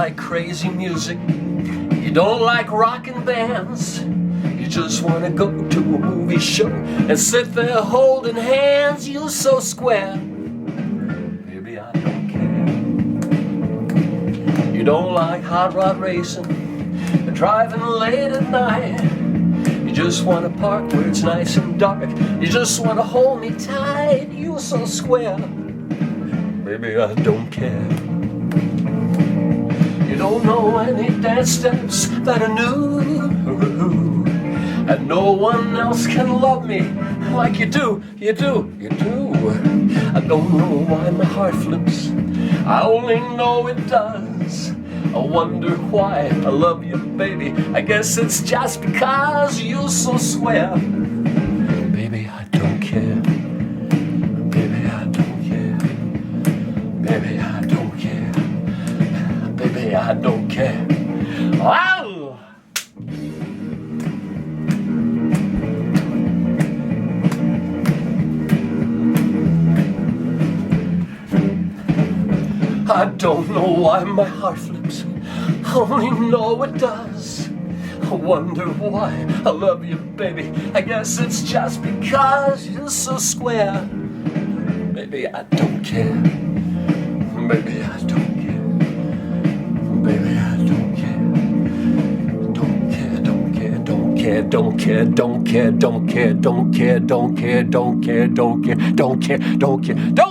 like crazy music. You don't like rockin' bands. You just wanna go to a movie show and sit there holding hands. You're so square. Baby, I don't care. You don't like hot rod racing and driving late at night. You just wanna park where it's nice and dark. You just wanna hold me tight. You're so square. Baby, I don't care. You don't know any dance steps that are new, and no one else can love me like you do, you do, you do. I don't know why my heart flips, I only know it does. I wonder why I love you, baby. I guess it's just because you're so square. Baby, I don't care. Baby, I don't care. Baby, I don't care. Baby, I don't care. Wow! I don't know why my heart flips, I only know it does. I wonder why I love you, baby. I guess it's just because you're so square. Baby, I don't care. Baby, I don't care. Baby, I don't care. Don't care, don't care, don't care, don't care, don't care, don't care, don't care, don't care, don't care, don't care, don't care, don't care, don't